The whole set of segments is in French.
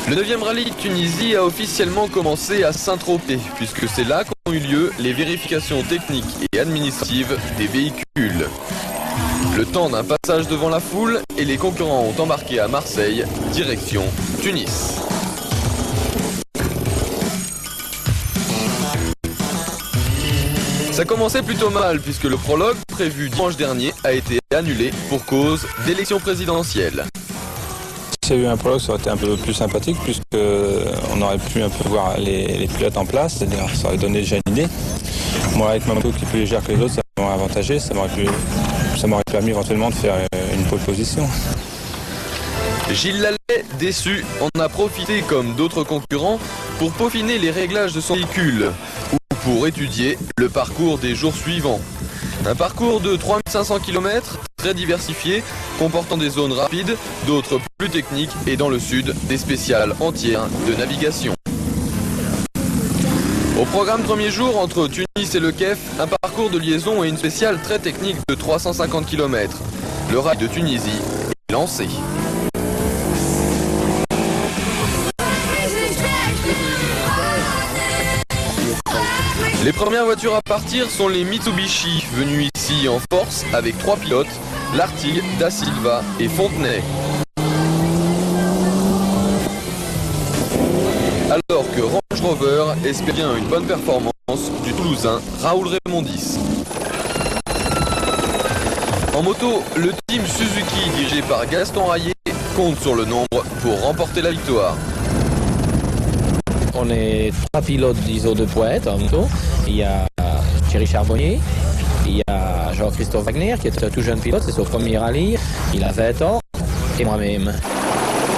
Le 9e rallye de Tunisie a officiellement commencé à Saint-Tropez, puisque c'est là qu'ont eu lieu les vérifications techniques et administratives des véhicules. Le temps d'un passage devant la foule et les concurrents ont embarqué à Marseille, direction Tunis. Ça commençait plutôt mal puisque le prologue prévu dimanche dernier a été annulé pour cause d'élection présidentielle. S'il y a eu un prologue, ça aurait été un peu plus sympathique puisqu'on aurait pu un peu voir les pilotes en place, c'est-à-dire ça aurait donné déjà une idée. Moi avec ma moto qui est plus légère que les autres, ça m'aurait avantagé, ça m'aurait permis éventuellement de faire une pole position. Gilles Lallet, déçu, en a profité comme d'autres concurrents pour peaufiner les réglages de son véhicule ou pour étudier le parcours des jours suivants. Un parcours de 3500 km, très diversifié, comportant des zones rapides, d'autres plus techniques et dans le sud, des spéciales entières de navigation. Au programme premier jour, entre Tunis et le Kef, un parcours de liaison et une spéciale très technique de 350 km. Le rail de Tunisie est lancé. Les premières voitures à partir sont les Mitsubishi, venus ici en force avec 3 pilotes, Lartigue, Da Silva et Fontenay. Alors que Range Rover espère bien une bonne performance du Toulousain Raoul Raymondis. En moto, le team Suzuki dirigé par Gaston Rayet compte sur le nombre pour remporter la victoire. On est 3 pilotes d'ISO de Poète en moto. Il y a Thierry Charbonnier, il y a Jean-Christophe Wagner qui est un tout jeune pilote, c'est son premier rallye, il a 20 ans, et moi-même.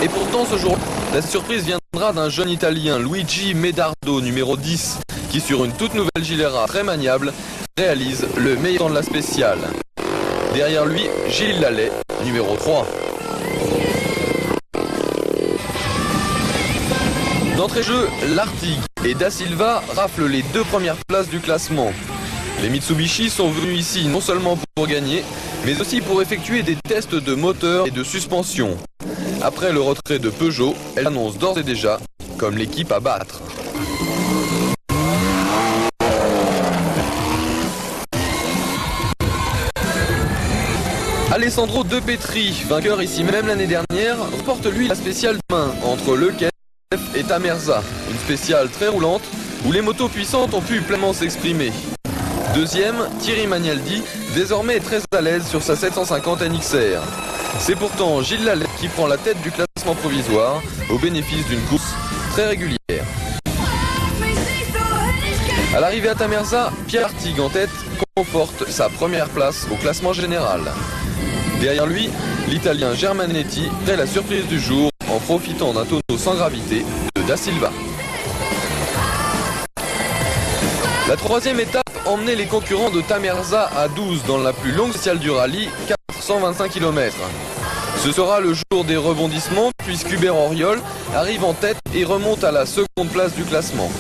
Et pourtant ce jour, la surprise viendra d'un jeune Italien, Luigi Medardo, numéro 10, qui sur une toute nouvelle Gilera très maniable, réalise le meilleur temps de la spéciale. Derrière lui, Gilles Lallet, numéro 3. D'entrée-jeu, Lartigue et Da Silva raflent les 2 premières places du classement. Les Mitsubishi sont venus ici non seulement pour gagner, mais aussi pour effectuer des tests de moteur et de suspension. Après le retrait de Peugeot, elle annonce d'ores et déjà comme l'équipe à battre. Alessandro De Petri, vainqueur ici même l'année dernière, remporte lui la spéciale de main entre le Kef et Tamerza, une spéciale très roulante où les motos puissantes ont pu pleinement s'exprimer. Deuxième, Thierry Magnaldi, désormais très à l'aise sur sa 750 NXR. C'est pourtant Gilles Lallet qui prend la tête du classement provisoire au bénéfice d'une course très régulière. À l'arrivée à Tamerza, Pierre Lartigue en tête conforte sa première place au classement général. Derrière lui, l'Italien Germanetti fait la surprise du jour en profitant d'un tonneau sans gravité de Da Silva. La troisième étape emmenait les concurrents de Tamerza à 12 dans la plus longue spéciale du rallye, 425 km. Ce sera le jour des rebondissements puisqu'Hubert Auriol arrive en tête et remonte à la seconde place du classement.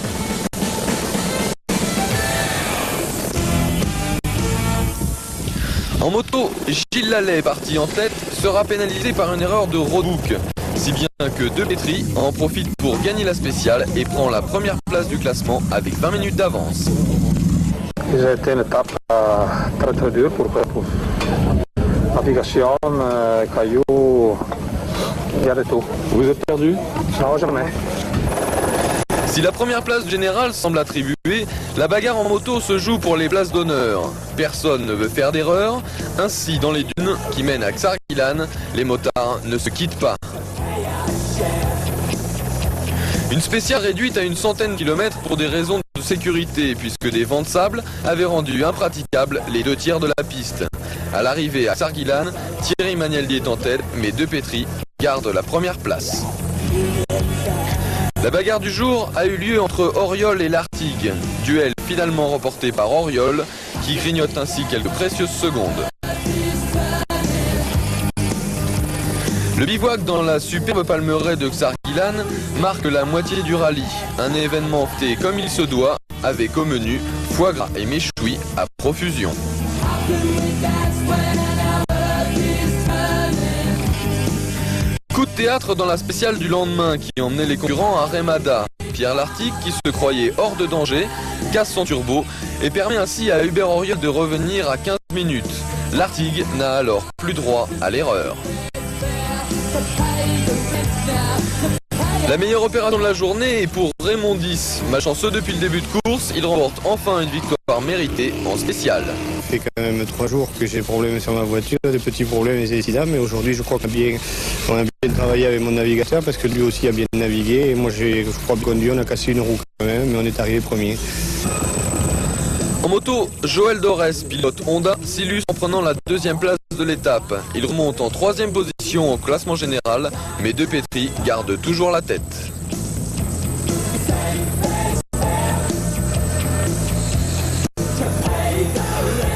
En moto, Gilles Lallet, parti en tête, sera pénalisé par une erreur de roadbook. Si bien que De Petri en profite pour gagner la spéciale et prend la première place du classement avec 20 minutes d'avance. C'était une étape très dure pour navigation, cailloux, il y a de tout. Vous êtes perdu? Non, jamais. Si la première place générale semble attribuée, la bagarre en moto se joue pour les places d'honneur. Personne ne veut faire d'erreur, ainsi dans les dunes qui mènent à Xarguilan, les motards ne se quittent pas. Une spéciale réduite à une centaine de kilomètres pour des raisons de sécurité, puisque des vents de sable avaient rendu impraticables les 2 tiers de la piste. À l'arrivée à Xarguilan, Thierry Magnaldi est en tête, mais De Petri garde la première place. La bagarre du jour a eu lieu entre Auriol et Lartigue. Duel finalement remporté par Auriol, qui grignote ainsi quelques précieuses secondes. Le bivouac dans la superbe palmeraie de Xarguilan marque la moitié du rallye. Un événement fait comme il se doit, avec au menu foie gras et méchoui à profusion. Coup de théâtre dans la spéciale du lendemain qui emmenait les concurrents à Remada. Pierre Lartigue, qui se croyait hors de danger, casse son turbo et permet ainsi à Hubert Auriol de revenir à 15 minutes. Lartigue n'a alors plus droit à l'erreur. La meilleure opération de la journée est pour Raymond Dix. Malchanceux depuis le début de course, il remporte enfin une victoire méritée en spécial. Ça fait quand même 3 jours que j'ai des problèmes sur ma voiture, des petits problèmes ici là, mais aujourd'hui je crois qu'on a bien travaillé avec mon navigateur parce que lui aussi a bien navigué et moi je crois qu'on on a cassé une roue quand même, mais on est arrivé premier. En moto, Joël Dorès, pilote Honda, s'illustre en prenant la 2e place de l'étape. Il remonte en 3e position au classement général, mais De Petry garde toujours la tête.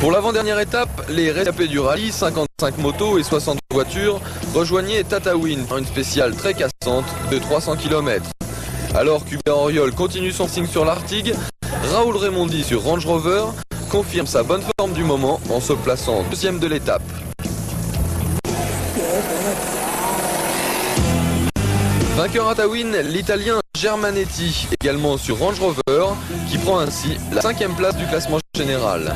Pour l'avant-dernière étape, les rescapés du rallye, 55 motos et 60 voitures, rejoignaient Tataouine en une spéciale très cassante de 300 km. Alors qu'Hubert Auriol continue son signe sur l'Artigue, Raoul Raymondi sur Range Rover confirme sa bonne forme du moment en se plaçant 2e de l'étape. Vainqueur à Tataouine, l'Italien Germanetti, également sur Range Rover, qui prend ainsi la 5e place du classement général.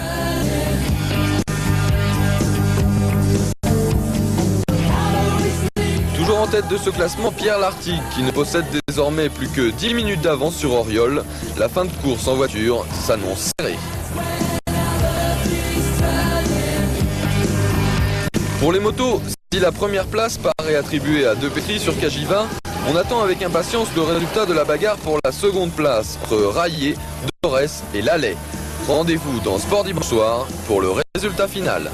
Toujours en tête de ce classement, Pierre Lartigue, qui ne possède désormais plus que 10 minutes d'avance sur Auriol. La fin de course en voiture s'annonce serrée. Pour les motos, si la première place paraît attribuée à De Petry sur Cagiva, on attend avec impatience le résultat de la bagarre pour la 2e place entre Rayet, Dorès et Lallet. Rendez-vous dans Sport Dimanche Soir pour le résultat final.